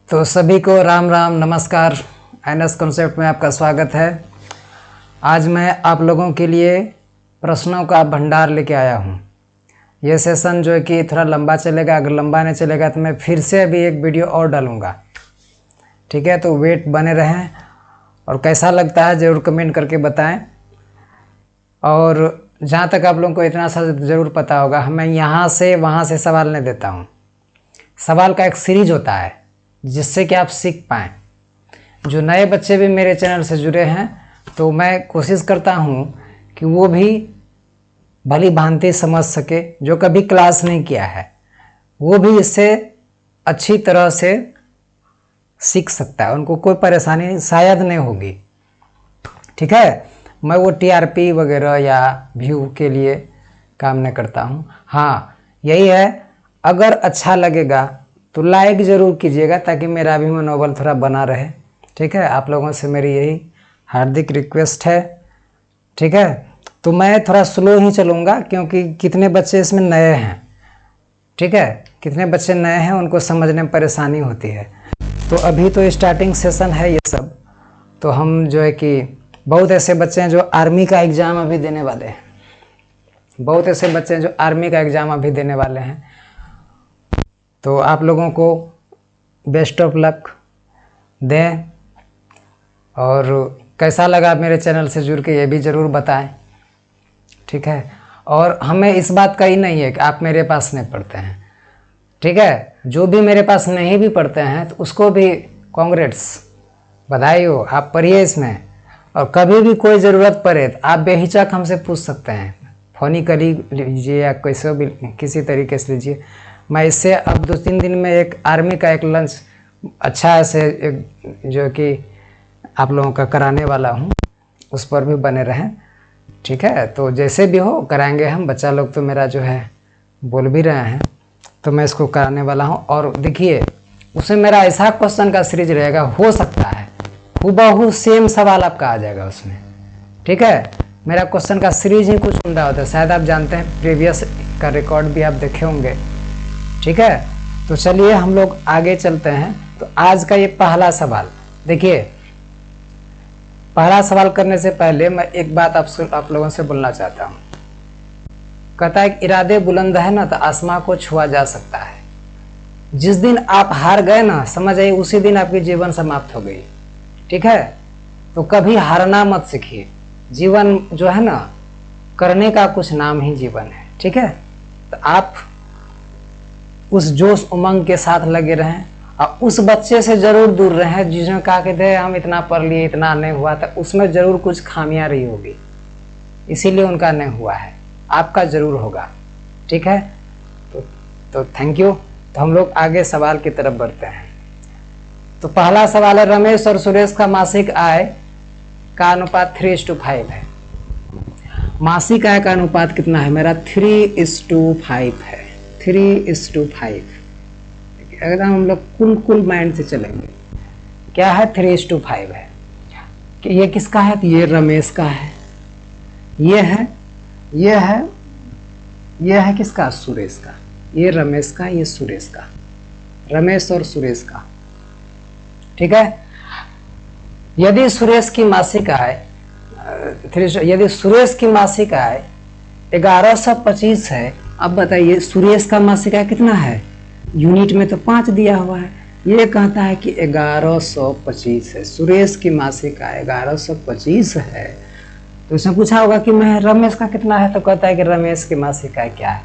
तो सभी को राम राम नमस्कार। एनएस कॉन्सेप्ट में आपका स्वागत है। आज मैं आप लोगों के लिए प्रश्नों का भंडार लेके आया हूँ। ये सेशन जो है कि थोड़ा लंबा चलेगा, अगर लंबा नहीं चलेगा तो मैं फिर से अभी एक वीडियो और डालूँगा। ठीक है, तो वेट बने रहें और कैसा लगता है ज़रूर कमेंट करके बताएं। और जहाँ तक आप लोगों को इतना सा ज़रूर पता होगा, मैं यहाँ से वहाँ से सवाल नहीं देता हूँ। सवाल का एक सीरीज होता है जिससे कि आप सीख पाएँ। जो नए बच्चे भी मेरे चैनल से जुड़े हैं तो मैं कोशिश करता हूँ कि वो भी भली भांति समझ सके। जो कभी क्लास नहीं किया है वो भी इससे अच्छी तरह से सीख सकता है, उनको कोई परेशानी शायद नहीं होगी। ठीक है, मैं वो टीआरपी वगैरह या व्यू के लिए काम नहीं करता हूँ। हाँ, यही है, अगर अच्छा लगेगा तो लाइक ज़रूर कीजिएगा ताकि मेरा भी मनोबल थोड़ा बना रहे। ठीक है, आप लोगों से मेरी यही हार्दिक रिक्वेस्ट है। ठीक है, तो मैं थोड़ा स्लो ही चलूँगा क्योंकि कितने बच्चे इसमें नए हैं। ठीक है, कितने बच्चे नए हैं उनको समझने में परेशानी होती है। तो अभी तो स्टार्टिंग सेशन है ये सब। तो हम जो है कि बहुत ऐसे बच्चे हैं जो आर्मी का एग्ज़ाम अभी देने वाले हैं, बहुत ऐसे बच्चे हैं जो आर्मी का एग्ज़ाम अभी देने वाले हैं। तो आप लोगों को बेस्ट ऑफ लक दें। और कैसा लगा मेरे चैनल से जुड़ के ये भी ज़रूर बताएं। ठीक है, और हमें इस बात का ही नहीं है कि आप मेरे पास नहीं पढ़ते हैं। ठीक है, जो भी मेरे पास नहीं भी पढ़ते हैं तो उसको भी कांग्रेट्स, बधाई हो, आप पढ़िए इसमें। और कभी भी कोई ज़रूरत पड़े तो आप बेहिचक हमसे पूछ सकते हैं, फ़ोन कर लीजिए या कैसे भी किसी तरीके से लीजिए। मैं इससे अब 2-3 दिन में एक आर्मी का एक लंच अच्छा से एक जो कि आप लोगों का कराने वाला हूँ, उस पर भी बने रहें। ठीक है, तो जैसे भी हो कराएंगे हम। बच्चा लोग तो मेरा जो है बोल भी रहे हैं, तो मैं इसको कराने वाला हूँ। और देखिए, उसमें मेरा ऐसा क्वेश्चन का सीरीज रहेगा, हो सकता है हूबहू सेम सवाल आपका आ जाएगा उसमें। ठीक है, मेरा क्वेश्चन का सीरीज ही कुछ उम्दा होता है, शायद आप जानते हैं, प्रीवियस का रिकॉर्ड भी आप देखे होंगे। ठीक है, तो चलिए हम लोग आगे चलते हैं। तो आज का ये पहला सवाल देखिए। पहला सवाल करने से पहले मैं एक बात आप लोगों से बोलना चाहता हूँ। कहता है कि इरादे बुलंद है ना तो आसमां को छुआ जा सकता है। जिस दिन आप हार गए ना, समझ आइए उसी दिन आपकी जीवन समाप्त हो गई। ठीक है, तो कभी हारना मत सीखिए। जीवन जो है ना, करने का कुछ नाम ही जीवन है। ठीक है, तो आप उस जोश उमंग के साथ लगे रहें और उस बच्चे से जरूर दूर रहें जिसने कहा कि दे हम इतना पढ़ लिए इतना नहीं हुआ, तो उसमें जरूर कुछ खामियां रही होगी, इसीलिए उनका नहीं हुआ है, आपका जरूर होगा। ठीक है, तो थैंक यू। तो हम लोग आगे सवाल की तरफ बढ़ते हैं। तो पहला सवाल है, रमेश और सुरेश का मासिक आय का अनुपात 3:5 है। मासिक आय का अनुपात कितना है? मेरा 3:5 है। 3:5। अगर हम लोग कुल माइंड से चलेंगे, क्या है? 3:5 है। कि ये किसका है? तो ये रमेश का है, ये है, ये है, ये है किसका? सुरेश का। ये रमेश का, ये सुरेश का, रमेश और सुरेश का। ठीक है, यदि सुरेश की मासिक आय यदि सुरेश की मासिक आय 1125 है, अब बताइए सुरेश का मासिक आय कितना है? यूनिट में तो 5 दिया हुआ है। ये कहता है कि 1125 है, सुरेश की मासिक आय 1125 है। तो इसने पूछा होगा कि मैं रमेश का कितना है, तो कहता है कि रमेश की मासिक आय क्या है।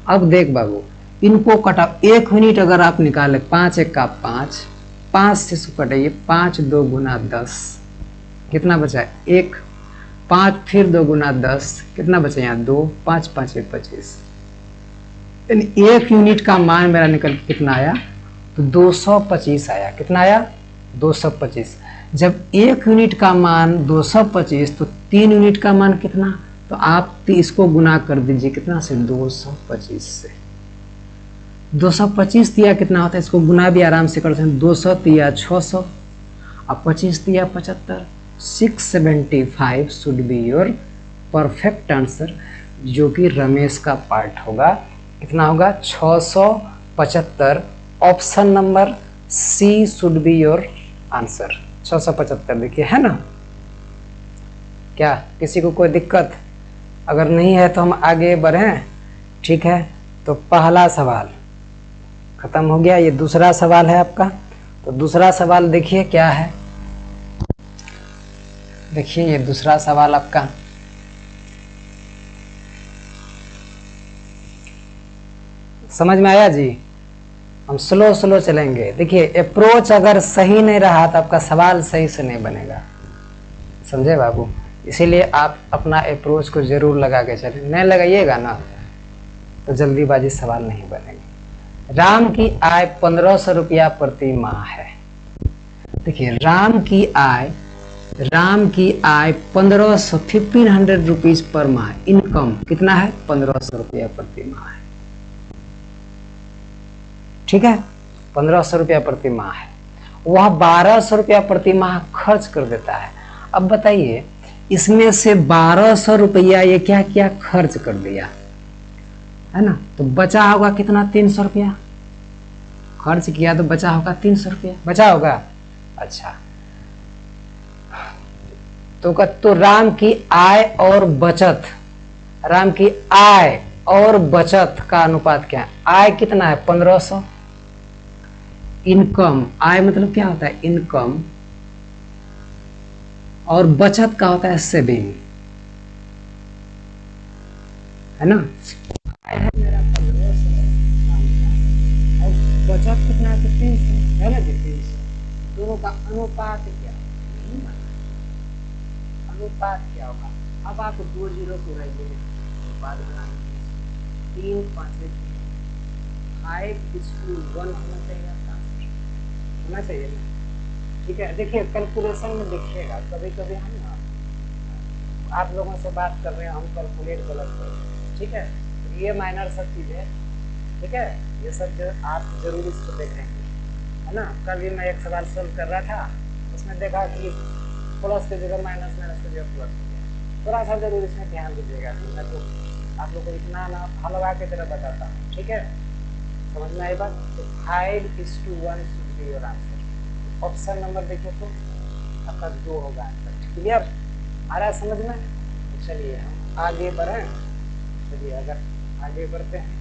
अब देख बाबू, इनको कटा 1 यूनिट अगर आप निकाले, 5 1 का 5, 5 से इसको कटाइए, 5 2 गुना 10, कितना बचा है? 1, 5 फिर 2 गुना 10, कितना बचा यहाँ? 2, 5 5 1 25। 1 यूनिट का मान मेरा निकल के कितना आया? तो 225 आया। कितना आया? 225। जब 1 यूनिट का मान 225 तो 3 यूनिट का मान कितना? तो आप इसको गुना कर दीजिए, कितना से? 225 से। 225 दिया कितना होता है? इसको गुना भी आराम से करते हैं। 200 दिया 600 और 25 दिया 75। 675 should be your perfect answer, जो कि रमेश का पार्ट होगा। कितना होगा? 675। Option number C should be your answer. 675 देखिए, है ना? क्या किसी को कोई दिक्कत? अगर नहीं है तो हम आगे बढ़ें, ठीक है? तो पहला सवाल खत्म हो गया। ये दूसरा सवाल है आपका। तो दूसरा सवाल देखिए क्या है। देखिए ये दूसरा सवाल आपका, समझ में आया जी? हम स्लो स्लो चलेंगे। देखिए अप्रोच अगर सही नहीं रहा तो आपका सवाल सही से नहीं बनेगा, समझे बाबू? इसीलिए आप अपना अप्रोच को जरूर लगा के चलें। नहीं लगाइएगा ना तो जल्दीबाजी सवाल नहीं बनेगी। राम की आय 1500 रुपया प्रति माह है। देखिए राम की आय 1500 रुपीज पर माह। इनकम कितना है? 1500 रुपया प्रति माह है, ठीक है? 1500 रुपया प्रति माह है। वह 1200 रुपया प्रति माह खर्च कर देता है। अब बताइए इसमें से 1200 रुपया ये क्या किया? खर्च कर दिया, है ना? तो बचा होगा कितना? 300 रुपया। खर्च किया तो बचा होगा 300 रुपया, बचा होगा। अच्छा तो राम की आय और बचत, राम की आय और बचत का अनुपात क्या है? आय कितना है? 1500। इनकम, आय मतलब क्या होता है? इनकम। और बचत का होता है सेविंग, है ना? आय है मेरा 1500 और बचत कितना है? 300, है ना जी? 300। दोनों का अनुपात क्या है? अनुपात क्या होगा? अब आप 2 जीरो को रहिए, अनुपात बनाने 3 5 5:1 होना चाहिए आपका, होना चाहिए ना? ठीक है। देखिए कैलकुलेशन में देखिएगा, कभी कभी हम ना आप लोगों से बात कर रहे हैं, हम कैलकुलेट गलत कर रहे हैं, ठीक है? ये माइनर सब चीज़ें, ठीक है? ये सब जो आप जरूर इसको देखेंगे, है ना? कल भी मैं एक सवाल सोल्व कर रहा था, उसमें देखा कि प्लस की जगह माइनस, माइनस की जगह प्लस हो गया। थोड़ा सा जरूर इसमें ध्यान दीजिएगा। मैं तो आप लोग को इतना ना हलवा की तरह बताता हूँ, ठीक है? समझ में आई बात? तो 5:1 should be your answer. Option number देखिए तो आपका 2 होगा आंसर। क्लियर? आ रहा है समझ में? तो चलिए हम आगे बढ़ें। चलिए अगर आगे बढ़ते हैं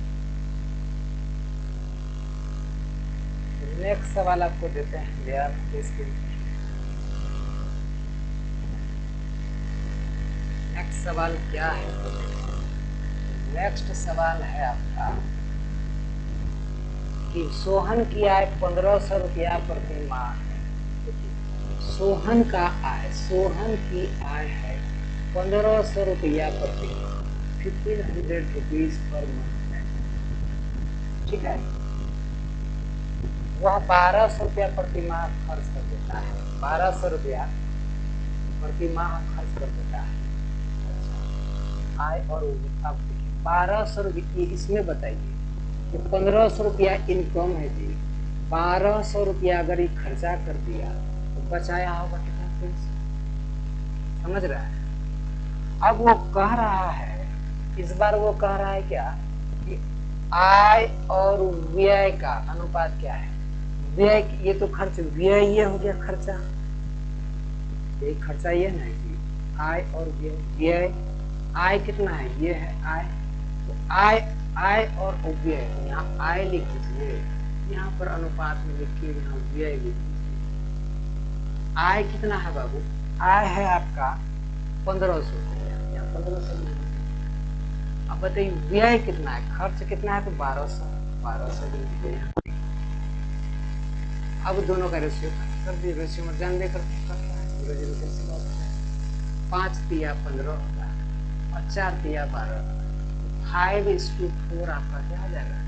तो नेक्स्ट सवाल आपको देते हैं यार इसके। नेक्स्ट सवाल क्या है? तो नेक्स्ट सवाल है आपका कि सोहन की आय 1500 रुपया प्रति माह है। सोहन की आय है 1500 रुपया प्रति माह, 1500 रुपीज पर मंथ है, ठीक है? वह 1200 रुपया प्रति माह खर्च कर देता है। 1200 रुपया प्रति माह खर्च कर देता है। आय और अब 1200 रुपये इसमें बताइए कि 1500 रुपया इनकम है जी, 1200 रुपया अगर ये खर्चा कर दिया तो बचाया होगा कितना? 300। समझ रहा है? अब वो कह रहा है, इस बार वो कह रहा है क्या कि आय और व्यय का अनुपात क्या है? व्यय, ये तो खर्च, व्यय ये हो गया खर्चा, ये खर्चा ये ना कि आय और व्यय। व्यय आय कितना है? ये है आय। तो आय और व्यय, यहाँ आय लिख दीजिए, यहाँ पर अनुपात में लिखिए, यहाँ व्यय लिख दीजिए। आय कितना है बाबू? आय है आपका 1500 रुपया, यहाँ 1500। अब बताइए व्यय कितना है? खर्च कितना है? तो 1200 लिखिए यहाँ। अब दोनों का रेशियो कर दिए, रेशियो में जान देकर करता है, 0 0 कैसे होता है? 5 तिया 15 होता है और 4 तिया 12। 5:4 आपका क्या हो जाएगा?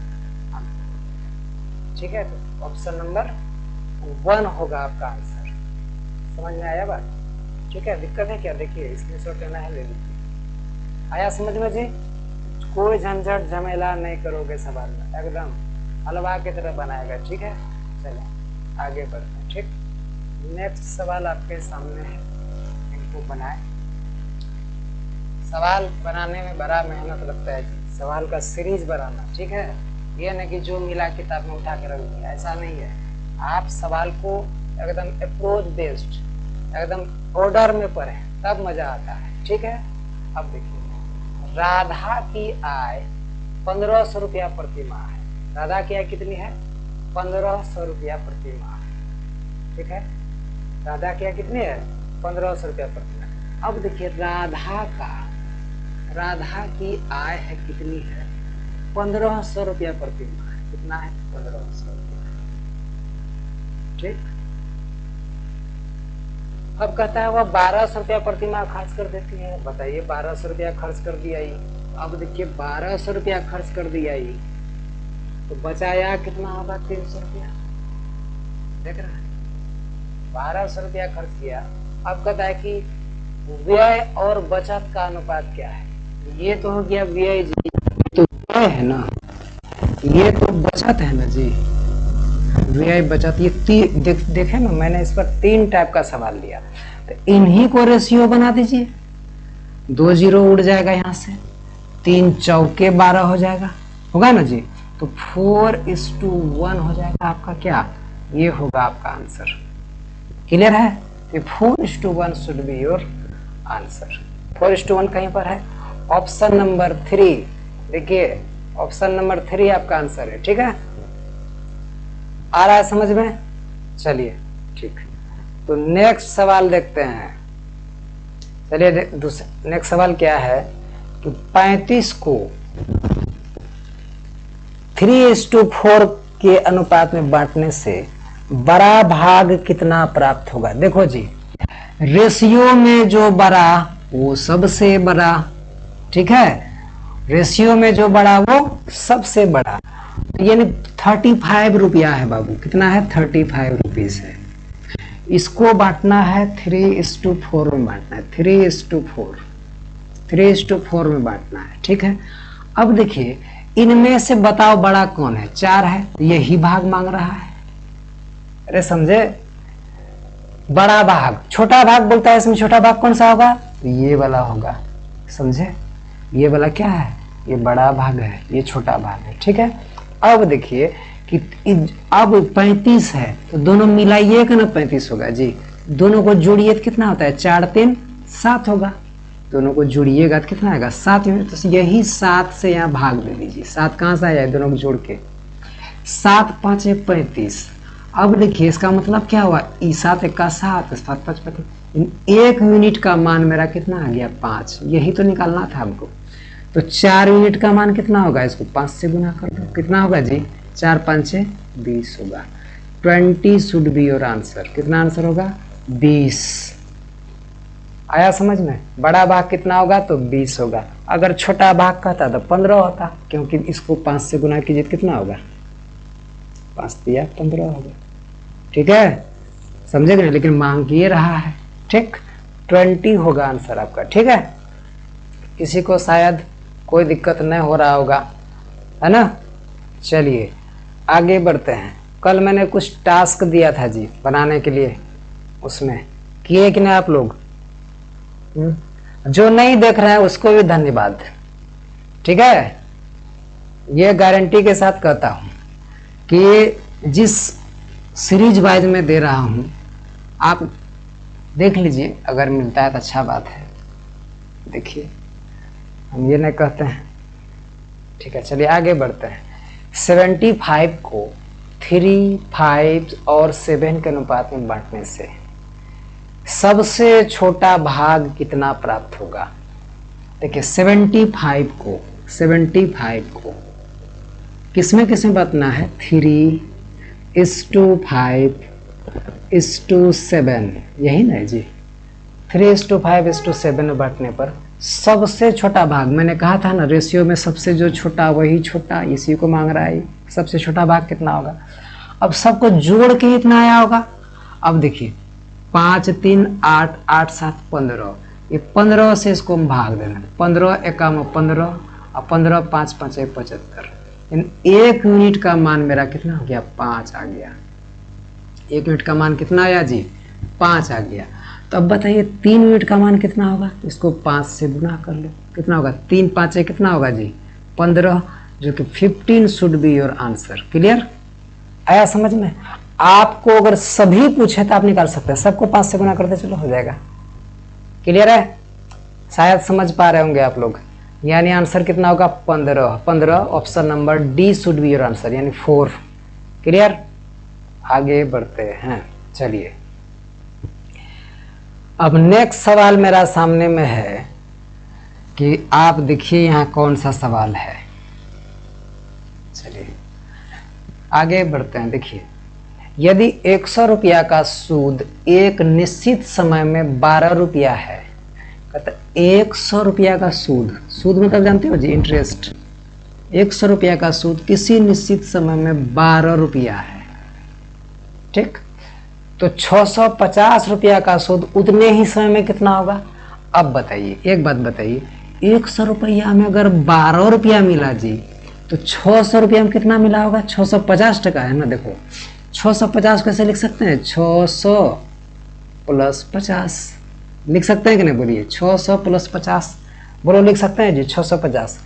ठीक है? तो ऑप्शन नंबर 1 होगा आपका आंसर। समझ में आया बात? ठीक है? दिक्कत है क्या? देखिए स्क्रीनशॉट लेना है, ले लीजिए। आया समझ में जी? कोई झंझट झमेला नहीं करोगे सवाल में, एकदम हलवा की तरह बनाएगा, ठीक है? चलो आगे बढ़ते हैं, ठीक? नेक्स्ट सवाल आपके सामने है, इनको बनाए। सवाल बनाने में बड़ा मेहनत लगता है जी, सवाल का सीरीज बनाना, ठीक है? ये नहीं कि जो मिला किताब में उठा के रख दिया, ऐसा नहीं है। आप सवाल को एकदम अप्रोच बेस्ड, एकदम ऑर्डर में पढ़ें, तब मजा आता है। ठीक है, अब देखिए, राधा की आय 1500 रुपया प्रति माह है। राधा की आय कितनी है? 1500 रुपया प्रति माह। ठीक है, राधा की आय कितनी है? 1500 रुपया प्रति माह। अब देखिए, राधा की आय है कितनी है? 1500 रुपया प्रति माह। कितना है? 1500 रुपया। ठीक, अब कहता है वह 1200 रुपया प्रति माह खर्च कर देती है। बताइए, 1200 रुपया खर्च कर दिया ही। अब देखिए, 1200 रुपया खर्च कर दिया ही, तो बचाया कितना होगा? 300 रुपया। देख रहे हैं, 1200 रुपया खर्च किया। अब कहता है कि व्यय और बचत का अनुपात क्या है? ये तो हो गया व्यय जी, तो व्यय है ना, ये तो बचत है ना जी, व्यय बचत। ये देखे ना, मैंने इस पर 3 टाइप का सवाल लिया, तो इन्हीं को रेशियो बना दीजिए। 2 जीरो उड़ जाएगा यहाँ से, 3 चौके 12 हो जाएगा, होगा ना जी। तो 4:1 हो जाएगा आपका क्या? ये होगा आपका आंसर। क्लियर है? तो 4:1 शुड बी योर आंसर। 4:1 कहीं पर है? Option number 3। देखिए, ऑप्शन नंबर 3 आपका आंसर है। ठीक है, आ रहा है समझ में? चलिए ठीक, तो नेक्स्ट सवाल देखते हैं। चलिए नेक्स्ट सवाल क्या है कि 35 को 3:4 के अनुपात में बांटने से बड़ा भाग कितना प्राप्त होगा? देखो जी, रेशियो में जो बड़ा वो सबसे बड़ा। ठीक है, रेशियो में जो बड़ा वो सबसे बड़ा, यानी 35 रुपया है बाबू। कितना है? 35 रुपीज है। इसको बांटना है 3:4 में बांटना है। 3:4 में बांटना है। ठीक है, अब देखिए, इनमें से बताओ बड़ा कौन है? 4 है, यही भाग मांग रहा है। अरे समझे, बड़ा भाग, छोटा भाग बोलता है, इसमें छोटा भाग कौन सा होगा? ये वाला होगा। समझे, ये वाला क्या है? ये बड़ा भाग है, ये छोटा भाग है। ठीक है, अब देखिए कि अब 35 है, तो दोनों मिलाइएगा ना 35 होगा जी। दोनों को जोड़िए तो कितना होता है? 4 3 7 होगा। दोनों को जोड़िएगा तो कितना आएगा? 7 में। तो यही 7 से यहाँ भाग दे दीजिए। 7 कहाँ से आया? दोनों को जोड़ के 7 5 35। अब देखिए, इसका मतलब क्या हुआ? 7 1 का 7, 7 5 35। 1 यूनिट का मान मेरा कितना आ गया? 5। यही तो निकालना था हमको। तो 4 यूनिट का मान कितना होगा? इसको 5 से गुना कर दो। कितना होगा जी? 4 5 20 होगा। 20 शुड बी योर आंसर। कितना आंसर होगा? 20। आया समझ में? बड़ा भाग कितना होगा? तो 20 होगा। अगर छोटा भाग कहता तो 15 होता, क्योंकि इसको 5 से गुना कीजिए कितना होगा? 5 दिया 15 होगा। ठीक है, समझेगा ना? लेकिन मांग ये रहा है। ठीक, 20 होगा आंसर आपका। ठीक है, किसी को शायद कोई दिक्कत नहीं हो रहा होगा, है ना? चलिए आगे बढ़ते हैं। कल मैंने कुछ टास्क दिया था जी बनाने के लिए, उसमें किए कि नहीं आप लोग? जो नहीं देख रहे हैं उसको भी धन्यवाद। ठीक है, ये गारंटी के साथ कहता हूं कि जिस सीरीज वाइज में दे रहा हूं आप देख लीजिए, अगर मिलता है तो अच्छा बात है। देखिए, हम ये नहीं कहते हैं। ठीक है, चलिए आगे बढ़ते हैं। 75 को 3 5 और 7 के अनुपात में बांटने से सबसे छोटा भाग कितना प्राप्त होगा? देखिए, 75 को किसमें किसमें बांटना है? 3:5:7, यही ना जी। 3:5:7 में बांटने पर सबसे छोटा भाग, मैंने कहा था ना रेशियो में सबसे जो छोटा वही छोटा, इसी को मांग रहा है। सबसे छोटा भाग कितना होगा? अब सबको जोड़ के इतना आया होगा। अब देखिए, 5 3 8 8 7 15, ये 15 से इसको हम भाग देना। 15 एकाम 15 और 15 5 5 75। 1 यूनिट का मान मेरा कितना हो गया? 5 आ गया। 1 यूनिट का मान कितना आया जी? 5 आ गया। तो अब बताइए 3 यूनिट का मान कितना होगा? इसको 5 से गुना कर लो। कितना होगा? 3 5 कितना होगा जी? 15, जो कि 15 should be your answer. Clear? आया समझ में? आपको अगर सभी पूछे तो आप निकाल सकते हैं, सबको 5 से गुना करते चलो हो जाएगा। क्लियर है? शायद समझ पा रहे होंगे आप लोग। यानी आंसर कितना होगा 15 option number D should be your answer, यानी 4। क्लियर? आगे बढ़ते हैं। चलिए अब नेक्स्ट सवाल मेरा सामने में है कि आप देखिए यहाँ कौन सा सवाल है। चलिए आगे बढ़ते हैं। देखिए यदि 100 रुपया का सूद एक निश्चित समय में 12 रुपया है, कहता 100 रुपया का सूद मतलब जानते हो जी, इंटरेस्ट। 100 रुपया का सूद किसी निश्चित समय में 12 रुपया है, ठीक। तो 650 रुपया का सूद उतने ही समय में कितना होगा? अब बताइए, एक बात बताइए, 100 रुपया में अगर 12 रुपया मिला जी, तो 600 रुपया में कितना मिला होगा? 650 टका है ना। देखो 650 कैसे लिख सकते हैं? 600 प्लस 50 लिख सकते हैं कि नहीं? बोलिए 600 प्लस 50 बोलो, लिख सकते हैं जी 650।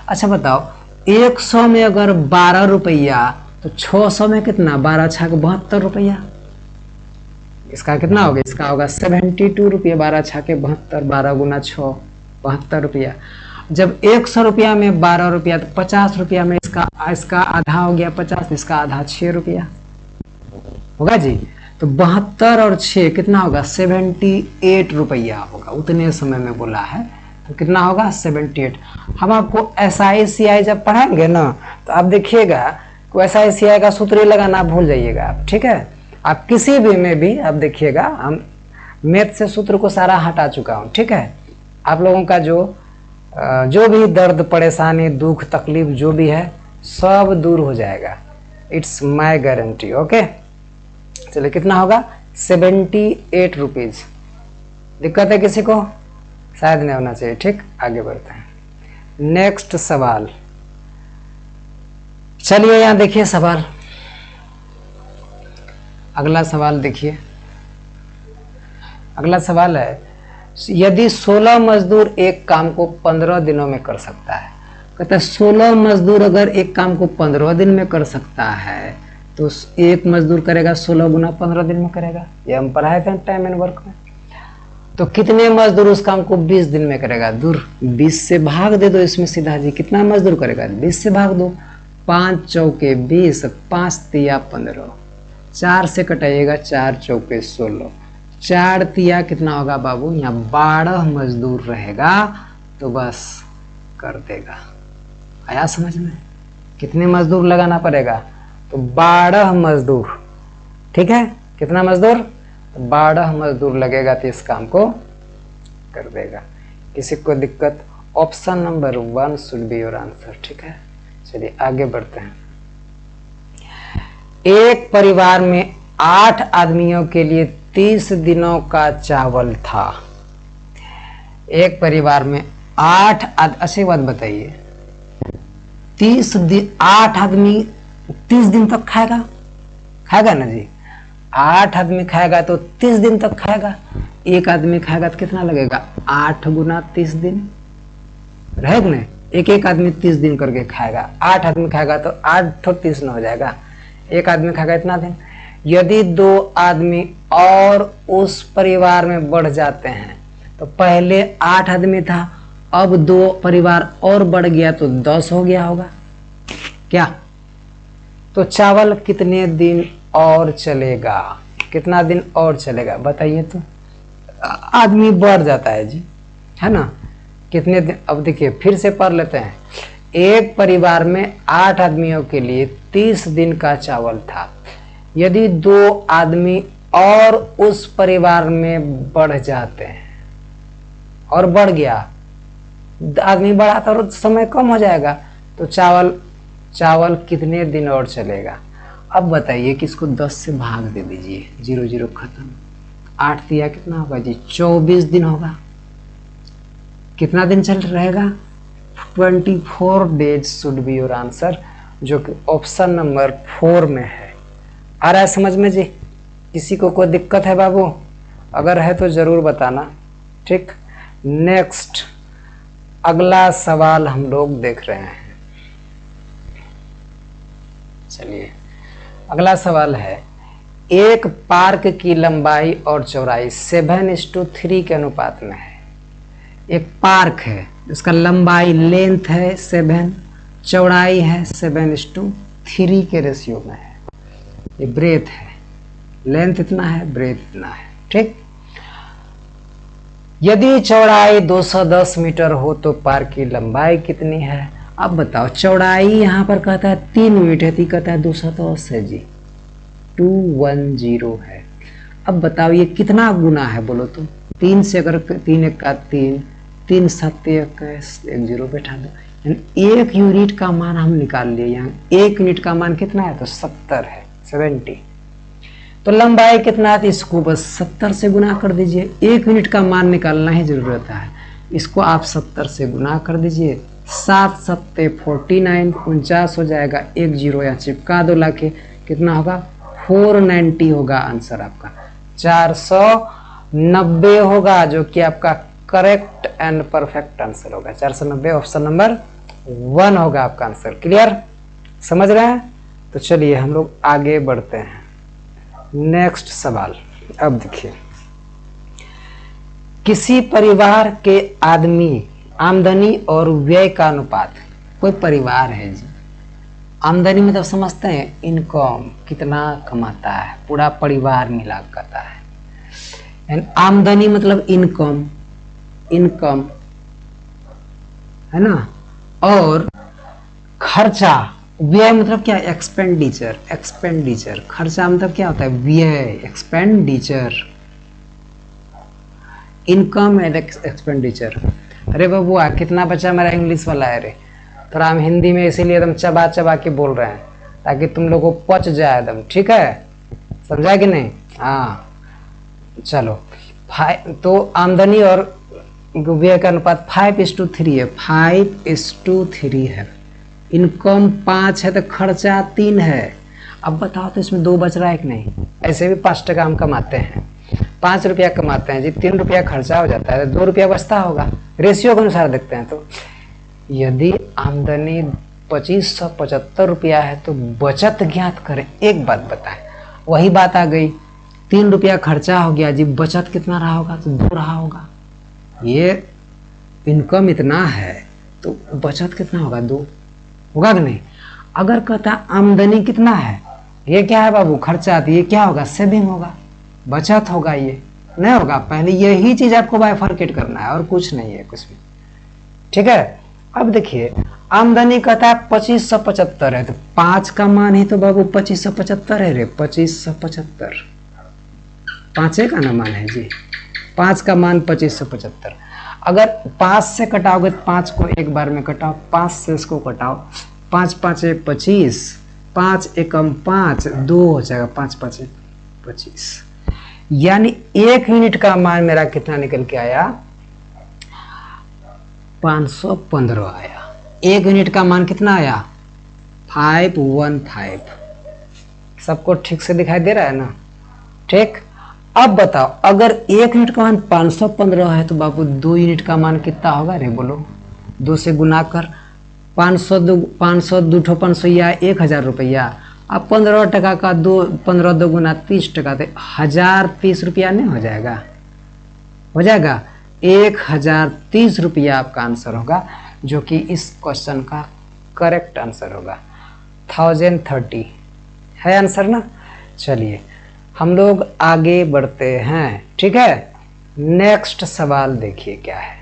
अच्छा बताओ 100 में अगर 12 रुपया तो 600 में कितना? 12 छाक 72 रुपया। इसका कितना होगा? इसका होगा 72 रुपया। 12 छाके 72, 12 गुना 6 72 रुपया। जब 100 रुपया में 12 रुपया तो 50 रुपया में इसका आधा हो गया 50, इसका आधा 6 रुपया होगा जी। तो 72 और 6 कितना होगा? 78 रुपया होगा। उतने समय में बोला है तो कितना होगा? 78। हम आपको SI जब पढ़ाएंगे ना तो आप देखिएगा SI का सूत्र लगाना भूल जाइएगा आप, ठीक है। आप किसी भी में भी आप देखिएगा, हम मैथ से सूत्र को सारा हटा चुका हूँ, ठीक है। आप लोगों का जो भी दर्द परेशानी दुख तकलीफ जो भी है सब दूर हो जाएगा, इट्स माय गारंटी। ओके चलिए कितना होगा? 78 रुपीज। दिक्कत है किसी को? शायद नहीं होना चाहिए, ठीक। आगे बढ़ते हैं। नेक्स्ट सवाल, चलिए यहाँ देखिए सवाल, अगला सवाल देखिए। अगला सवाल है, यदि 16 मजदूर एक काम को 15 दिनों में कर सकता है, कहता है 16 मजदूर अगर एक काम को 15 दिन में कर सकता है तो एक मजदूर करेगा 16 गुना 15 दिन में करेगा। ये हम पढ़ाए थे टाइम एंड वर्क में। तो कितने मजदूर उस काम को 20 दिन में करेगा? दूर 20 से भाग दे दो इसमें सीधा जी। कितना मजदूर करेगा? 20 से भाग दो। 5 चौके 20, 5 तिया 15, 4 से कटाइएगा 4 चौके 16, 4 तिया कितना होगा बाबू? यहाँ 12 मजदूर रहेगा तो बस कर देगा। आया समझ में? कितने मजदूर लगाना पड़ेगा? तो 12 मजदूर, ठीक है। कितना मजदूर? 12 मजदूर लगेगा तो इस काम को कर देगा। किसी को दिक्कत? Option number 1 should be your answer, ठीक है। चलिए आगे बढ़ते हैं। एक परिवार में 8 आदमियों के लिए 30 दिनों का चावल था। एक परिवार में 8 अच्छी बात बताइए, 30 दिन 8 आदमी 30 दिन तक खाएगा ना जी। 8 आदमी खाएगा तो 30 दिन तक खाएगा। एक आदमी खाएगा तो कितना लगेगा? 8 गुना 30 दिन रहेगा ना। एक आदमी 30 दिन करके खाएगा। 8 आदमी खाएगा तो 8 तो 30 न हो जाएगा। एक आदमी खाएगा इतना दिन। यदि 2 आदमी और उस परिवार में बढ़ जाते हैं, तो पहले 8 आदमी था, अब 2 परिवार और बढ़ गया तो 10 हो गया होगा क्या? तो चावल कितने दिन और चलेगा? कितना दिन और चलेगा बताइए तो। आदमी बढ़ जाता है जी, है ना। कितने दिन? अब देखिए फिर से पढ़ लेते हैं। एक परिवार में 8 आदमियों के लिए 30 दिन का चावल था। यदि 2 आदमी और उस परिवार में बढ़ जाते हैं और बढ़ गया, आदमी बढ़ा तो समय कम हो जाएगा, तो चावल कितने दिन और चलेगा? अब बताइए कि इसको 10 से भाग दे दीजिए, 0 0 खत्म। 8 दिया कितना होगा जी? 24 दिन होगा। कितना दिन चल रहेगा? 24 days should be your answer, जो कि ऑप्शन नंबर 4 में है। आ रहा है समझ में जी? किसी को कोई दिक्कत है बाबू? अगर है तो जरूर बताना, ठीक। नेक्स्ट अगला सवाल हम लोग देख रहे हैं। चलिए अगला सवाल है, एक पार्क की लंबाई और चौड़ाई 7:3 के अनुपात में है। एक पार्क है, उसका लंबाई लेंथ है 7, चौड़ाई है 7:3 के रेशियो में है। ये ब्रेथ है, लेंथ इतना है, ब्रेथ इतना है। ठीक, यदि चौड़ाई 210 मीटर हो तो पार्क की लंबाई कितनी है? अब बताओ, चौड़ाई यहाँ पर कहता है 3 मीटर थी, कहता है 210 है जी, 210 है। अब बताओ ये कितना गुना है बोलो तो? 3 से अगर 3 1 का 3, 3 7 1 0 बैठा दो, यानी 1 यूनिट का मान हम निकाल लिए। यहाँ 1 यूनिट का मान कितना है? तो 70 है, 70। तो लंबाई कितना है? इसको बस 70 से गुना कर दीजिए। 1 यूनिट का मान निकालना ही जरूरत है, इसको आप 70 से गुना कर दीजिए। 7 7 49, 49 हो जाएगा। 1 0 यहाँ चिपका दो लाके, कितना होगा? 490 होगा आंसर आपका। 490 होगा, जो कि आपका करेक्ट एंड परफेक्ट आंसर होगा। 490 ऑप्शन नंबर 1 होगा आपका आंसर। क्लियर, समझ रहे हैं? तो चलिए हम लोग आगे बढ़ते हैं। नेक्स्ट सवाल। अब देखिए, किसी परिवार के आमदनी और व्यय का अनुपात। कोई परिवार है जी, आमदनी मतलब समझते हैं इनकम, कितना कमाता है, पूरा परिवार मिला करता है। एंड आमदनी मतलब इनकम, इनकम है ना। और खर्चा, व्यय मतलब क्या? Expenditure, expenditure. खर्चा मतलब क्या होता है? व्यय, एक्सपेंडिचर। Income and expenditure. अरे बबुआ कितना बच्चा मेरा इंग्लिश वाला है रे, थोड़ा हम हिंदी में इसीलिए एकदम चबा चबा के बोल रहे हैं ताकि तुम लोगों को पच जाए एकदम। ठीक है, समझा कि नहीं? हाँ चलो। तो आमदनी और व्यय का अनुपात 5:3 है, 5:3 है। इनकम 5 है तो खर्चा 3 है। अब बताओ तो इसमें 2 बच रहा है कि नहीं? ऐसे भी 5 टका हम कमाते हैं, 5 रुपया कमाते हैं जी, 3 रुपया खर्चा हो जाता है, 2 रुपया बचता होगा। रेशियो के अनुसार देखते हैं। तो यदि आमदनी 2575 रुपया है तो बचत ज्ञात करें। एक बात बताएं, वही बात आ गई, 3 रुपया खर्चा हो गया जी, बचत कितना रहा होगा? तो 2 रहा होगा। ये इनकम इतना है तो बचत कितना होगा? 2 होगा कि नहीं? अगर कहता आमदनी कितना है, ये क्या है बाबू? खर्चा। तो ये क्या होगा? सेविंग होगा, बचत होगा। ये नहीं होगा। पहले यही चीज आपको बाइफरकेट करना है और कुछ नहीं है कुछ भी। ठीक है, अब देखिए, आमदनी कहता है 2575 है, तो 5 का मान ही तो बाबू 2575 है रे, 2575। 5 का ना मान है जी, 5 का मान 2575। अगर 5 से कटाओगे तो 5 को एक बार में कटाओ, 5 से इसको कटाओ, 5 5 25, 5 एकम 5, 2 हो जाएगा, 5 5 25। यानी 1 यूनिट का मान मेरा कितना निकल के आया? 515 आया। 1 यूनिट का मान कितना आया? 515। सबको ठीक से दिखाई दे रहा है ना? ठीक। अब बताओ, अगर 1 यूनिट का मान 515 है तो बाबू 2 यूनिट का मान कितना होगा रे? बोलो, 2 से गुना कर। 500 2 500 या 1000 रुपया। अब 15 टका का 15 2 गुना 30 टका, तो 1030 रुपया नहीं हो जाएगा? हो जाएगा। 1030 रुपया आपका आंसर होगा, जो कि इस क्वेश्चन का करेक्ट आंसर होगा। 1030 है आंसर ना। चलिए हम लोग आगे बढ़ते हैं। ठीक है, नेक्स्ट सवाल देखिए क्या है।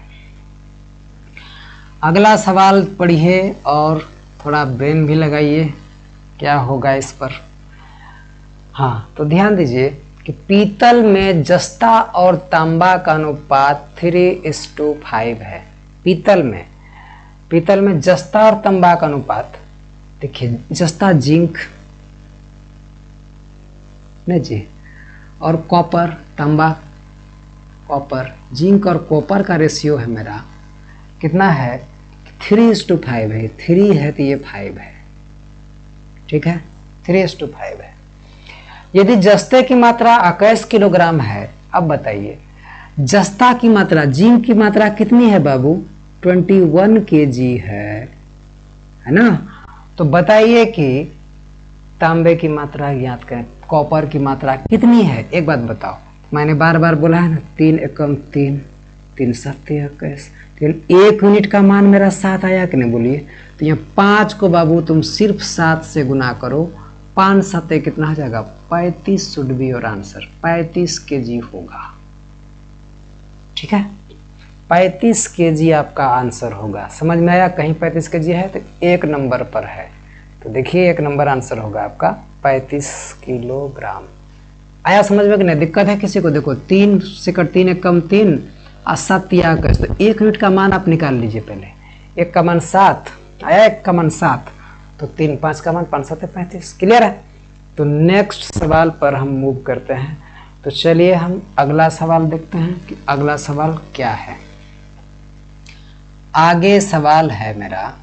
अगला सवाल पढ़िए और थोड़ा ब्रेन भी लगाइए, क्या होगा इस पर। हाँ, तो ध्यान दीजिए कि पीतल में जस्ता और तांबा का अनुपात 3:5 है। पीतल में जस्ता और तांबा का अनुपात देखिए, जस्ता जिंक नहीं जी, और कॉपर, तांबा कॉपर, जिंक और कॉपर का रेशियो है मेरा कितना है? 3:5 है। 3 है तो ये 5 है। ठीक है, 3:5 है। यदि जस्ते की मात्रा 21 किलोग्राम है, अब बताइए जस्ता की मात्रा, जिंक की मात्रा कितनी है बाबू? 21 kg है ना। तो बताइए कि तांबे की मात्रा ज्ञात करें। कॉपर की मात्रा कितनी है? एक बात बताओ, मैंने बार बार बोला है ना, 3 एकम 3, 3 सत्य 21, तो 1 यूनिट का मान मेरा 7 आया कि नहीं बोलिए? तो यहाँ 5 को बाबू तुम सिर्फ 7 से गुना करो, 5 सत्य कितना हो जाएगा? 35 should be your answer, 35 kg होगा। ठीक है, 35 kg आपका आंसर होगा। समझ में आया? कहीं 35 kg है तो 1 नंबर पर है, तो देखिए 1 नंबर आंसर होगा आपका 35 किलोग्राम। आया समझ में कि नहीं? दिक्कत है किसी को? देखो 3 से 3 एकम 3 और 7 या 21, तो 1 यूनिट का मान आप निकाल लीजिए पहले। 1 का मान 7 आया, 1 का मान 7, तो 3 5 का मान 5 7 35। क्लियर है? तो नेक्स्ट सवाल पर हम मूव करते हैं। तो चलिए हम अगला सवाल देखते हैं कि अगला सवाल क्या है। आगे सवाल है मेरा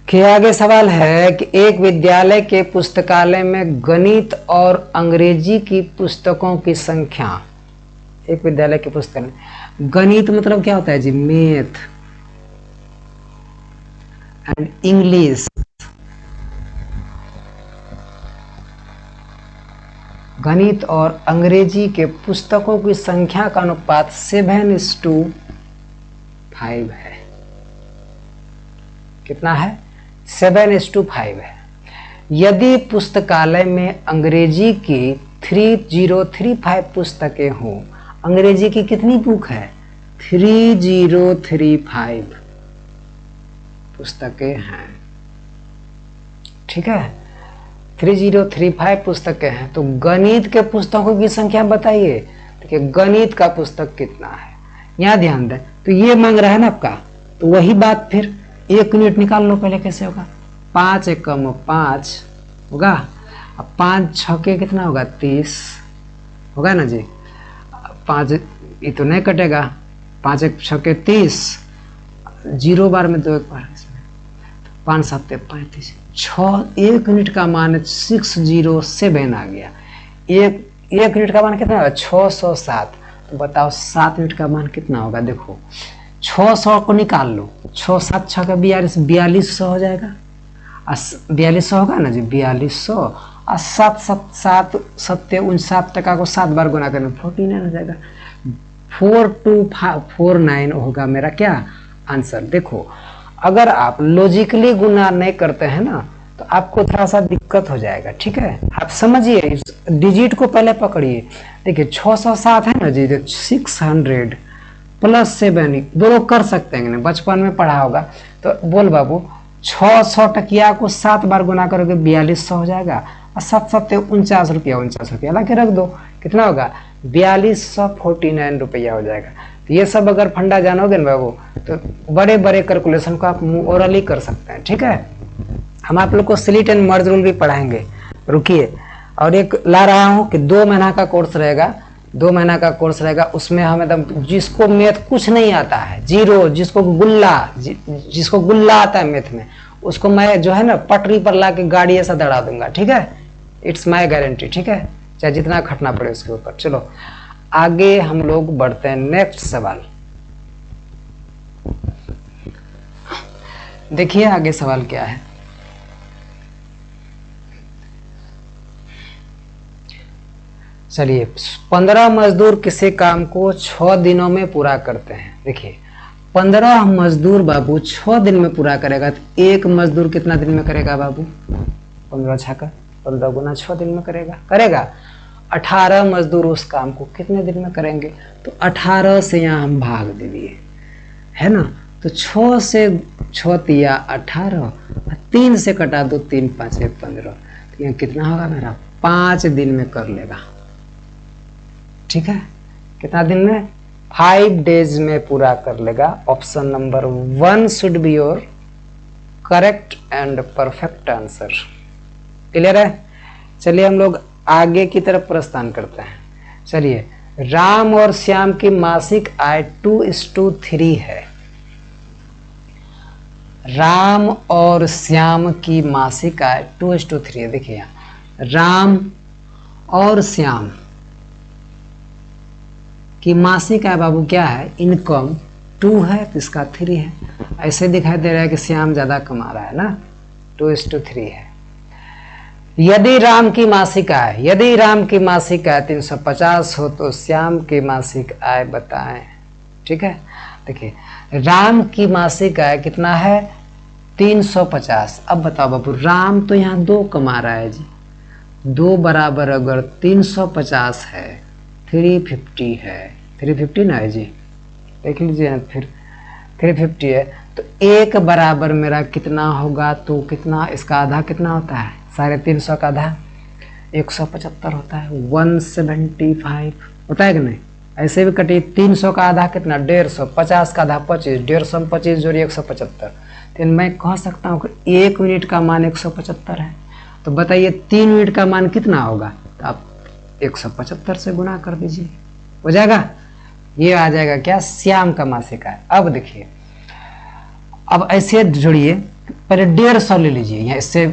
कि आगे सवाल है कि एक विद्यालय के पुस्तकालय में गणित और अंग्रेजी की पुस्तकों की संख्या, एक विद्यालय के पुस्तकालय, गणित मतलब क्या होता है जी? Math and English. गणित और अंग्रेजी के पुस्तकों की संख्या का अनुपात 7:5 है। कितना है? 7:5 है। यदि पुस्तकालय में अंग्रेजी की 3035 पुस्तकें हों, अंग्रेजी की कितनी बुक है? 3035 पुस्तकें हैं। ठीक है, 3035 पुस्तकें हैं, तो गणित के पुस्तकों की संख्या बताइए। देखिए गणित का पुस्तक कितना है, यहां ध्यान दें। तो ये मांग रहा है ना आपका, तो वही बात फिर 1 यूनिट निकाल लो पहले। कैसे होगा? 5 एकम 5 होगा, अब 5 छके कितना होगा? 30 होगा ना जी। 5 ये तो नहीं कटेगा, 5 एक छके 30, 0 बार में 2 एक बार, 5 7 35, 1 यूनिट का मान 607 आ गया। एक यूनिट का मान कितना होगा? 607। तो बताओ 7 यूनिट का मान कितना होगा? देखो 600 को निकाल लो, 6 7 6 का 4200 हो जाएगा। 4200 होगा ना जी, 4200 और 7 7 7 7 टका को 7 बार गुना करने 49 हो जाएगा। 4249 होगा मेरा क्या आंसर। देखो अगर आप लॉजिकली गुना नहीं करते हैं ना तो आपको थोड़ा सा दिक्कत हो जाएगा। ठीक है, आप समझिए, डिजिट को पहले पकड़िए। देखिए 607 है ना जी, 600 प्लस 7 दोनों कर सकते हैं, बचपन में पढ़ा होगा। तो बोल बाबू 600 टकिया को 7 बार गुना करोगे 4200 हो जाएगा, और 7 7 49 रुपया, 49 रुपया ला के रख दो, कितना होगा? 4249 रुपया हो जाएगा। तो ये सब अगर फंडा जानोगे ना बाबू, तो बड़े बड़े कैलकुलेशन को आप ओरली कर सकते हैं। ठीक है, हम आप लोग को स्प्लिट एंड मर्ज रूल भी पढ़ाएंगे, रुकिए। और एक ला रहा हूँ कि 2 महीना का कोर्स रहेगा, 2 महीना का कोर्स रहेगा, उसमें हम एकदम जिसको मैथ कुछ नहीं आता है, जीरो, जिसको गुल्ला आता है मैथ में, उसको मैं जो है ना पटरी पर ला के गाड़ी ऐसा दौड़ा दूंगा। ठीक है, इट्स माई गारंटी। ठीक है, चाहे जितना खटना पड़े उसके ऊपर। चलो आगे हम लोग बढ़ते हैं। नेक्स्ट सवाल देखिए, आगे सवाल क्या है। चलिए, 15 मजदूर किसी काम को 6 दिनों में पूरा करते हैं। देखिए 15 मजदूर बाबू 6 दिन में पूरा करेगा, तो एक मजदूर कितना दिन में करेगा बाबू? 15 छक्का 15 गुना 6 दिन में करेगा। 18 मजदूर उस काम को कितने दिन में करेंगे? तो 18 से यहाँ हम भाग दे दिए, है ना। तो 6 से 6 तिया 18, 3 से कटा दो, 3 5 15, तो यहाँ कितना होगा मेरा? 5 दिन में कर लेगा। ठीक है, कितना दिन में? 5 डेज में पूरा कर लेगा। Option number 1 should be your correct and perfect answer. Clear है? चलिए हम लोग आगे की तरफ प्रस्थान करते हैं। चलिए, राम और श्याम की मासिक आय 2:3 है। राम और श्याम की मासिक आय 2:3 है। देखिए यहाँ राम और श्याम की मासिक आय बाबू क्या है? इनकम 2 है तो इसका 3 है। ऐसे दिखाई दे रहा है कि श्याम ज्यादा कमा रहा है ना, 2:3 है। यदि राम की मासिक आय, यदि राम की मासिक आय 350 हो तो श्याम की मासिक आय बताएं। ठीक है, देखिए राम की मासिक आय कितना है 350। अब बताओ बाबू, राम तो यहाँ 2 कमा रहा है जी, 2 बराबर अगर 350 है 350 है, 350 ना है जी, देख लीजिए ना, फिर 350 है तो 1 बराबर मेरा कितना होगा, तो कितना इसका आधा कितना होता है, 350 का आधा 175 होता है, 175 होता है कि नहीं। ऐसे भी कटिए, 300 का आधा कितना 150, 50 का आधा 25, 150 में 25 जोड़िए 175। तो मैं कह सकता हूँ कि 1 यूनिट का मान 175 है, तो बताइए 3 यूनिट का मान कितना होगा, तो आप 175 से गुना कर दीजिए, हो जाएगा। ये आ जाएगा क्या, श्याम का मासिक आय। अब देखिए, अब ऐसे जोड़िए, पहले 150 ले लीजिए, यहाँ इससे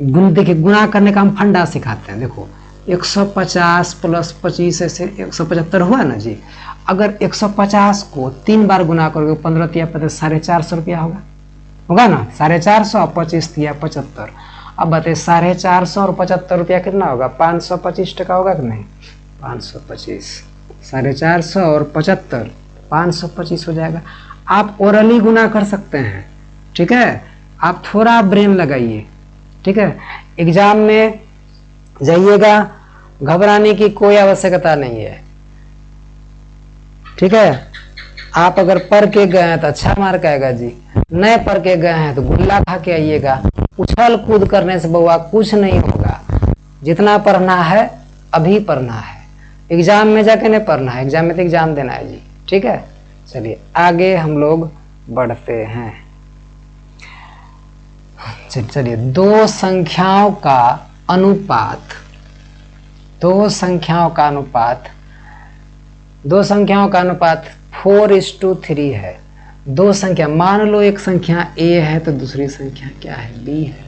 देखिए गुना करने का हम फंडा सिखाते हैं। देखो 150 प्लस 25 ऐसे 175 हुआ ना जी। अगर 150 को 3 बार गुना करोगे 15 तिया 450 रुपया होगा ना, 450 और 25 तिया 75। अब बताइए 450 और 75 रुपया कितना होगा, 525 टका होगा कि नहीं, 525, 450 और 75 525 हो जाएगा। आप ओरली गुना कर सकते हैं, ठीक है, आप थोड़ा ब्रेन लगाइए, ठीक है। एग्जाम में जाइएगा, घबराने की कोई आवश्यकता नहीं है, ठीक है। आप अगर पढ़ के गए हैं तो अच्छा मार्क आएगा जी, नहीं पढ़ के गए हैं तो गुल्ला खा के आइएगा। उछल कूद करने से बउआ कुछ नहीं होगा, जितना पढ़ना है अभी पढ़ना है, एग्जाम में जाके नहीं पढ़ना है, एग्जाम में तो एग्जाम देना है जी, ठीक है। चलिए आगे हम लोग बढ़ते हैं। चलिए, दो संख्याओं का अनुपात, दो संख्याओं का अनुपात 4:3 है। दो संख्या, मान लो एक संख्या a है तो दूसरी संख्या क्या है, b है।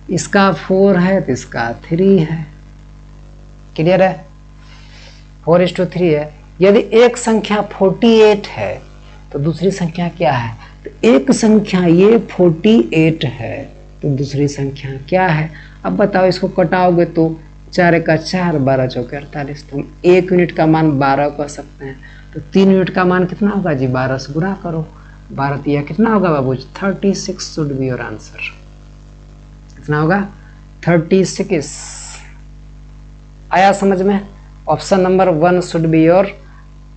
इसका 4 है तो इसका 3 है, क्लियर है, 4:3 है। यदि एक संख्या 48 है तो दूसरी संख्या क्या है, तो एक संख्या ये 48 है तो दूसरी संख्या क्या है। अब बताओ, इसको कटाओगे तो 4 का 4, 12 चौके 48, तो हम 1 यूनिट का मान 12 कह सकते हैं। तो 3 यूनिट का मान कितना होगा जी, 12 से गुणा करो, 12 तिया कितना होगा बाबू, 36 शुड बी योर आंसर। कितना होगा, 36 आया समझ में। Option number 1 should be your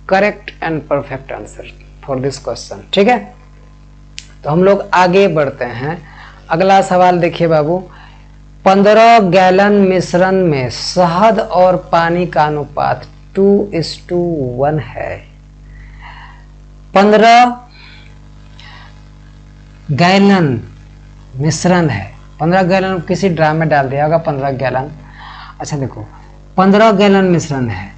correct and perfect answer for this question, ठीक है। तो हम लोग आगे बढ़ते हैं। अगला सवाल देखिए बाबू, 15 गैलन मिश्रण में शहद और पानी का अनुपात 2:1 है। 15 गैलन मिश्रण है, 15 गैलन किसी ड्राम में डाल दिया होगा 15 गैलन। अच्छा देखो, 15 गैलन मिश्रण है,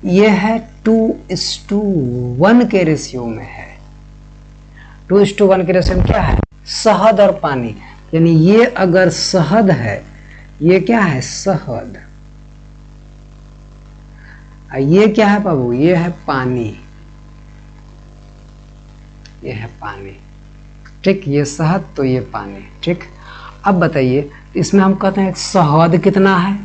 यह है 2:1 के रेशियो में है। 2:1 के रेशियो में क्या है, शहद और पानी, यानी ये अगर शहद है, ये क्या है शहद, ये क्या है बाबू, ये है पानी, ये है पानी, ठीक, ये शहद तो ये पानी, ठीक। अब बताइए, इसमें हम कहते हैं शहद कितना है,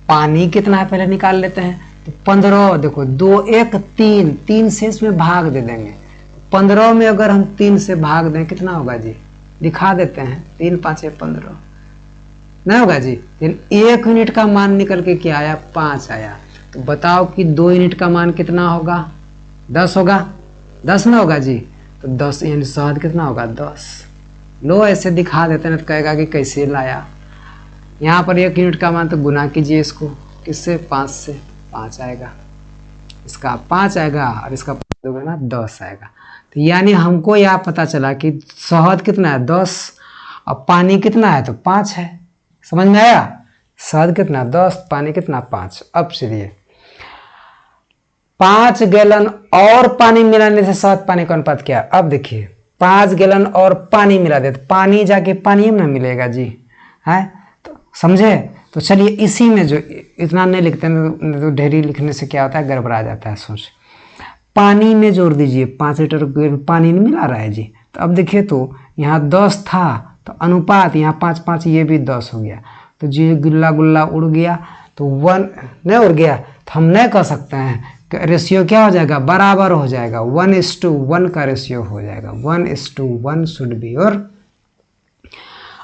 पानी कितना है, पहले निकाल लेते हैं। तो 15, देखो 2 1 3, 3 से इसमें भाग दे देंगे। 15 में अगर हम 3 से भाग दें कितना होगा जी, दिखा देते हैं, 3 5 15 नहीं होगा जी। 1 यूनिट का मान निकल के क्या आया, 5 आया। तो बताओ कि 2 यूनिट का मान कितना होगा, 10 होगा, 10 ना होगा जी। तो 10 यानी शहद कितना होगा, 10। लो ऐसे दिखा देते हैं, तो कहेगा कि कैसे लाया। यहाँ पर 1 यूनिट का मान तो गुना कीजिए इसको, किससे, 5 से, 5 आएगा, इसका 5 आएगा और इसका 5 दोगे ना 10 आएगा। तो यानी हमको यह पता चला कि शहद कितना है 10 और पानी कितना है तो 5 है। समझ में आया, शहद कितना 10, पानी कितना 5। अब चलिए, 5 गैलन और पानी मिलाने से शहद पानी का अनुपात क्या। अब देखिए, 5 गैलन और पानी मिला दे तो पानी जाके पानी में मिलेगा जी, है, तो समझे। तो चलिए इसी में जो इतना नहीं लिखते हैं तो ढेरी लिखने से क्या होता है, गड़बड़ा जाता है सोच। पानी में जोड़ दीजिए, 5 लीटर पानी नहीं मिला रहा है जी। तो अब देखिए, तो यहाँ 10 था तो अनुपात यहाँ 5 5, ये भी 10 हो गया। तो जी गुल्ला गुल्ला उड़ गया, तो 1 नहीं उड़ गया, तो हम नहीं कह सकते हैं कि रेशियो क्या हो जाएगा, बराबर हो जाएगा, 1:1 का रेशियो हो जाएगा। 1:1 शुड बी योर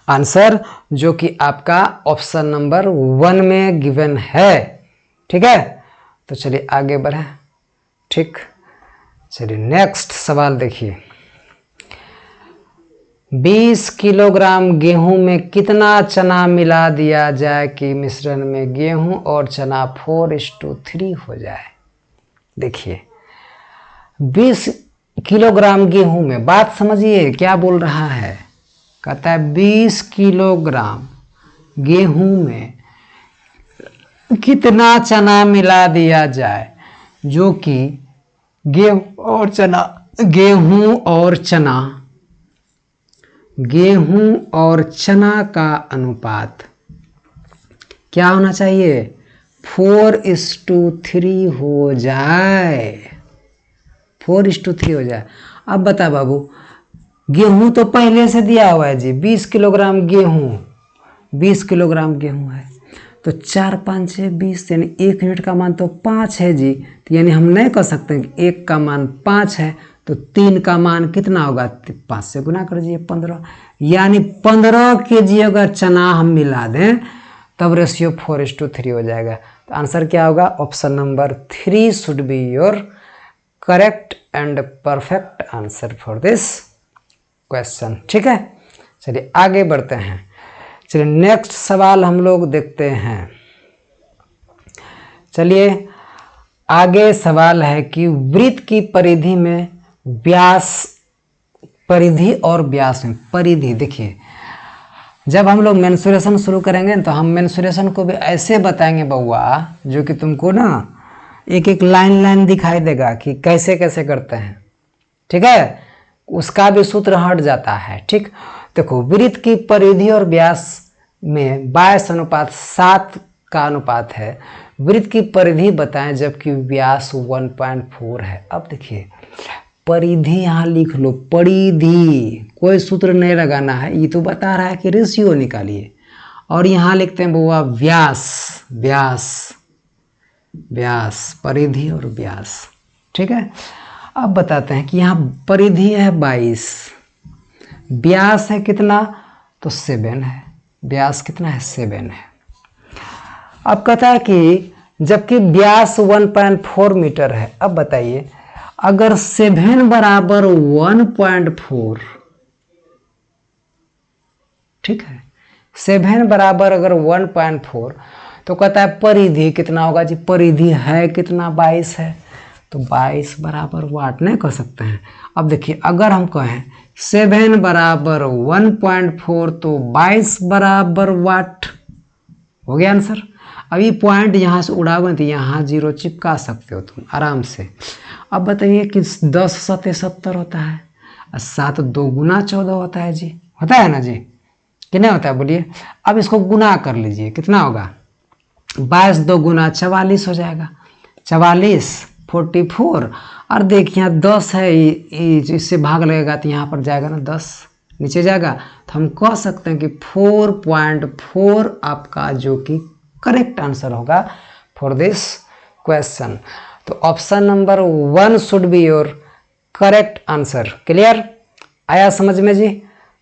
आंसर, जो कि आपका ऑप्शन नंबर 1 में गिवन है। ठीक है, तो चलिए आगे बढ़े। ठीक, चलिए नेक्स्ट सवाल देखिए। 20 किलोग्राम गेहूं में कितना चना मिला दिया जाए कि मिश्रण में गेहूं और चना 4:3 हो जाए। देखिए 20 किलोग्राम गेहूं में, बात समझिए क्या बोल रहा है, कहता है 20 किलोग्राम गेहूं में कितना चना मिला दिया जाए, जो कि गेहूं और चना, गेहूं और चना का अनुपात क्या होना चाहिए, 4:3 हो जाए, 4:3 हो जाए। अब बता बाबू, गेहूं तो पहले से दिया हुआ है जी, 20 किलोग्राम गेहूं, 20 किलोग्राम गेहूं है, तो 4 5 6 20, यानी 1 यूनिट का मान तो 5 है जी, तो यानी हम नहीं कह सकते कि 1 का मान 5 है, तो 3 का मान कितना होगा, 5 से गुना कर दीजिए 15, यानी 15 kg अगर चना हम मिला दें तब रेशियो 4:3 हो जाएगा। तो आंसर क्या होगा, option number 3 should be your correct and perfect answer for this question. ठीक है, चलिए आगे बढ़ते हैं। चलिए नेक्स्ट सवाल हम लोग देखते हैं। चलिए आगे सवाल है कि वृत्त की परिधि में व्यास, परिधि और व्यास में परिधि, देखिए जब हम लोग मेंसुरेशन शुरू करेंगे तो हम मेंसुरेशन को भी ऐसे बताएंगे बउआ, जो कि तुमको ना एक एक लाइन दिखाई देगा कि कैसे कैसे करते हैं। ठीक है, उसका भी सूत्र हट जाता है। ठीक, देखो वृत्त की परिधि और व्यास में 22:7 का अनुपात है। वृत्त की परिधि बताएं जबकि व्यास 1.4 है। अब देखिए परिधि यहाँ लिख लो, परिधि, कोई सूत्र नहीं लगाना है, ये तो बता रहा है कि रेशियो निकालिए, और यहाँ लिखते हैं बुआ व्यास, व्यास, व्यास, परिधि और व्यास। ठीक है, अब बताते हैं कि यहाँ परिधि है 22, व्यास है कितना, तो 7 है, व्यास कितना है, 7 है। अब कहता है कि जबकि व्यास 1.4 मीटर है। अब बताइए अगर 7 बराबर 1.4, ठीक है, 7 बराबर अगर 1.4, तो कहता है परिधि कितना होगा जी, परिधि है कितना, 22 है, तो 22 बराबर वाट नहीं कह सकते हैं। अब देखिए अगर हम कहें 7 बराबर 1.4 तो 22 बराबर वाट हो गया आंसर। अब ये पॉइंट यहाँ से उड़ाओगे तो यहाँ 0 चिपका सकते हो तुम आराम से। अब बताइए कि 10 7 70 होता है, और 7 2 गुना 14 होता है जी, होता है ना जी, कि नहीं होता है, बोलिए। अब इसको गुना कर लीजिए, कितना होगा, 22 2 गुना 44 हो जाएगा, 44 44, और देखिए यहाँ 10 है, इससे भाग लगेगा तो यहाँ पर जाएगा ना 10 नीचे जाएगा, तो हम कह सकते हैं कि 4.4 आपका जो कि करेक्ट आंसर होगा फॉर दिस क्वेश्चन। तो option number 1 should be your correct answer. Clear, आया समझ में जी?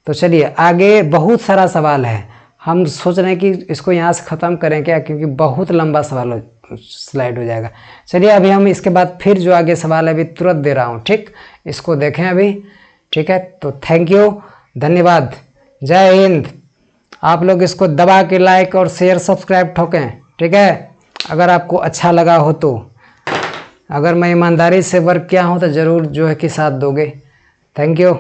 तो चलिए आगे बहुत सारा सवाल है, हम सोच रहे हैं कि इसको यहाँ से ख़त्म करें क्या, क्योंकि बहुत लंबा सवाल स्लाइड हो जाएगा। चलिए अभी हम इसके बाद फिर जो आगे सवाल है अभी तुरंत दे रहा हूँ, ठीक, इसको देखें अभी। ठीक है, तो थैंक यू, धन्यवाद, जय हिंद। आप लोग इसको दबा के लाइक और शेयर सब्सक्राइब ठोकें, ठीक है, अगर आपको अच्छा लगा हो तो। अगर मैं ईमानदारी से वर्क किया हूँ तो ज़रूर जो है कि साथ दोगे। Thank you.